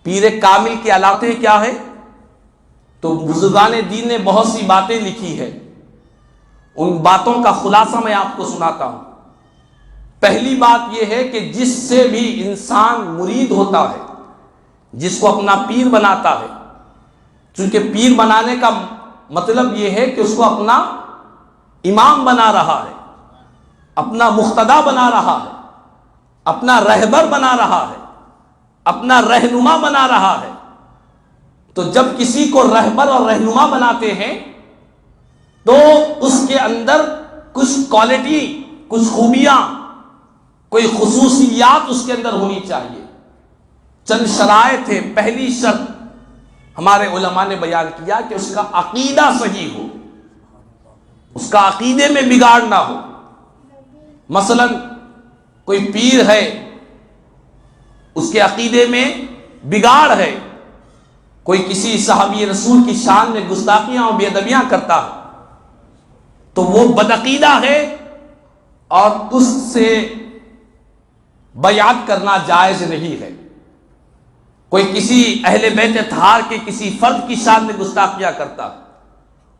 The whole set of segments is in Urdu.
پیر کامل کی علامتیں کیا ہے؟ تو بزرگان دین نے بہت سی باتیں لکھی ہے، ان باتوں کا خلاصہ میں آپ کو سناتا ہوں۔ پہلی بات یہ ہے کہ جس سے بھی انسان مرید ہوتا ہے، جس کو اپنا پیر بناتا ہے، چونکہ پیر بنانے کا مطلب یہ ہے کہ اس کو اپنا امام بنا رہا ہے، اپنا مقتدا بنا رہا ہے، اپنا رہبر بنا رہا ہے، اپنا رہنما بنا رہا ہے۔ تو جب کسی کو رہبر اور رہنما بناتے ہیں تو اس کے اندر کچھ کوالٹی، کچھ خوبیاں، کوئی خصوصیات اس کے اندر ہونی چاہیے۔ چند شرائط ہے۔ پہلی شرط ہمارے علماء نے بیان کیا کہ اس کا عقیدہ صحیح ہو، اس کا عقیدے میں بگاڑ نہ ہو۔ مثلا کوئی پیر ہے، اس کے عقیدے میں بگاڑ ہے، کوئی کسی صحابی رسول کی شان میں گستاخیاں اور بے ادبیاں کرتا ہے تو وہ بدعقیدہ ہے اور اس سے بیعت کرنا جائز نہیں ہے۔ کوئی کسی اہل بیت اطہار کے کسی فرد کی شان میں گستاخیاں کرتا ہے،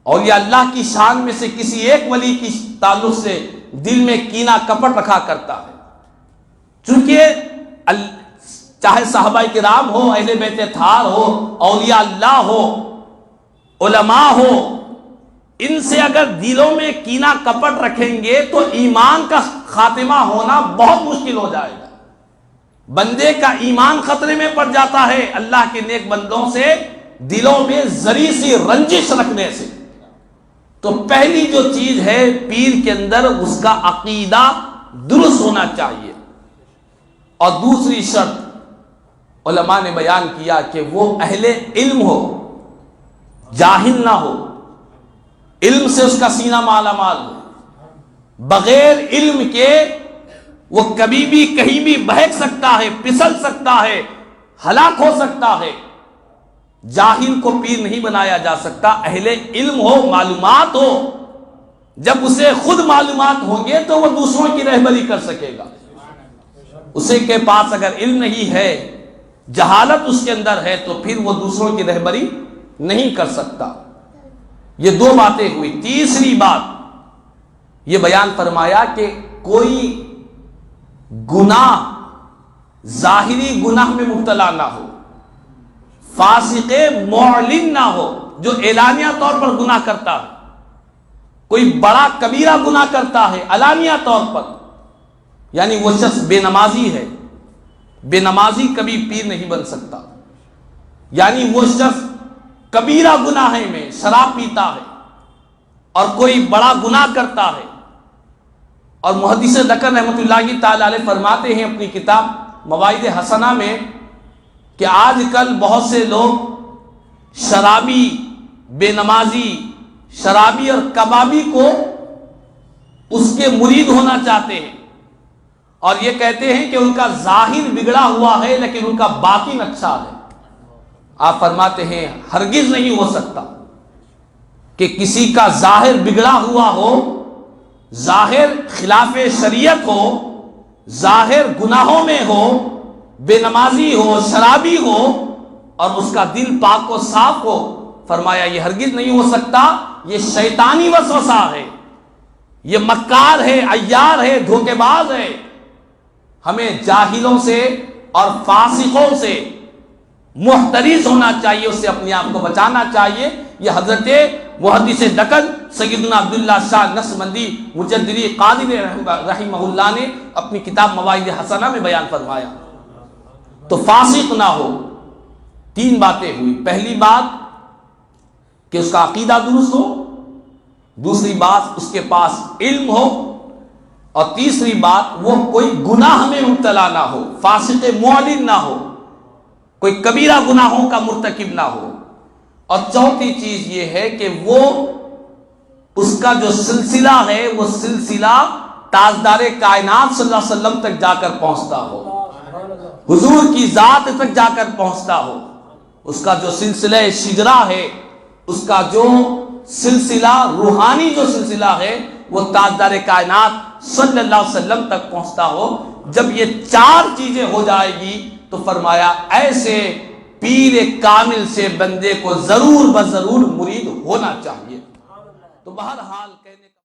اور یہ اللہ کی شان میں سے کسی ایک ولی کی تعلق سے دل میں کینہ کپٹ رکھا کرتا ہے، چونکہ چاہے صحابہ کرام ہو، اہل بیت اطہار ہو، اولیاء اللہ ہو، علماء ہو، ان سے اگر دلوں میں کینہ کپٹ رکھیں گے تو ایمان کا خاتمہ ہونا بہت مشکل ہو جائے گا۔ بندے کا ایمان خطرے میں پڑ جاتا ہے اللہ کے نیک بندوں سے دلوں میں ذری سی رنجش رکھنے سے۔ تو پہلی جو چیز ہے پیر کے اندر اس کا عقیدہ درست ہونا چاہیے، اور دوسری شرط علماء نے بیان کیا کہ وہ اہل علم ہو، جاہل نہ ہو، علم سے اس کا سینہ مالا مال ہو۔ بغیر علم کے وہ کبھی بھی کہیں بھی بہک سکتا ہے، پھسل سکتا ہے، ہلاک ہو سکتا ہے۔ جاہل کو پیر نہیں بنایا جا سکتا، اہل علم ہو، معلومات ہو۔ جب اسے خود معلومات ہوں گے تو وہ دوسروں کی رہبری کر سکے گا۔ اسے کے پاس اگر علم نہیں ہے، جہالت اس کے اندر ہے، تو پھر وہ دوسروں کی رہبری نہیں کر سکتا۔ یہ دو باتیں ہوئی۔ تیسری بات یہ بیان فرمایا کہ کوئی گناہ، ظاہری گناہ میں مبتلا نہ ہو، فاسق معلن نہ ہو جو اعلانیہ طور پر گناہ کرتا ہے۔ کوئی بڑا کبیرہ گناہ کرتا ہے علانیہ طور پر، یعنی وہ شخص بے نمازی ہے، بے نمازی کبھی پیر نہیں بن سکتا۔ یعنی وہ شخص کبیرہ گناہ میں شراب پیتا ہے اور کوئی بڑا گناہ کرتا ہے، اور محدث دکن رحمۃ اللہ تعالی علیہ فرماتے ہیں اپنی کتاب مواعظ حسنہ میں کہ آج کل بہت سے لوگ شرابی، بے نمازی، شرابی اور کبابی کو اس کے مرید ہونا چاہتے ہیں، اور یہ کہتے ہیں کہ ان کا ظاہر بگڑا ہوا ہے لیکن ان کا باطن اچھا ہے۔ آپ فرماتے ہیں ہرگز نہیں ہو سکتا کہ کسی کا ظاہر بگڑا ہوا ہو، ظاہر خلاف شریعت ہو، ظاہر گناہوں میں ہو، بے نمازی ہو، شرابی ہو، اور اس کا دل پاک و صاف ہو۔ فرمایا یہ ہرگز نہیں ہو سکتا، یہ شیطانی وسوسہ ہے، یہ مکار ہے، عیار ہے، دھوکے باز ہے۔ ہمیں جاہلوں سے اور فاسقوں سے محترز ہونا چاہیے، اس سے اپنے آپ کو بچانا چاہیے۔ یہ حضرت محدث دکن سیدنا عبداللہ شاہ نقشبندی مجددی قادری رحمہ اللہ نے اپنی کتاب مواعظ حسنہ میں بیان فرمایا۔ تو فاسق نہ ہو۔ تین باتیں ہوئی۔ پہلی بات کہ اس کا عقیدہ درست ہو، دوسری بات اس کے پاس علم ہو، اور تیسری بات وہ کوئی گناہ میں مبتلا نہ ہو، فاسق معلن نہ ہو، کوئی کبیرہ گناہوں کا مرتکب نہ ہو۔ اور چوتھی چیز یہ ہے کہ وہ اس کا جو سلسلہ ہے وہ سلسلہ تاجدار کائنات صلی اللہ علیہ وسلم تک جا کر پہنچتا ہو، حضور کی ذات تک جا کر پہنچتا ہو۔ اس کا جو سلسلہ شجرہ ہے، اس کا جو سلسلہ روحانی جو سلسلہ ہے وہ تاجدار کائنات صلی اللہ علیہ وسلم تک پہنچتا ہو۔ جب یہ چار چیزیں ہو جائے گی تو فرمایا ایسے پیر کامل سے بندے کو ضرور بضرور مرید ہونا چاہیے۔ تو بہرحال کہنے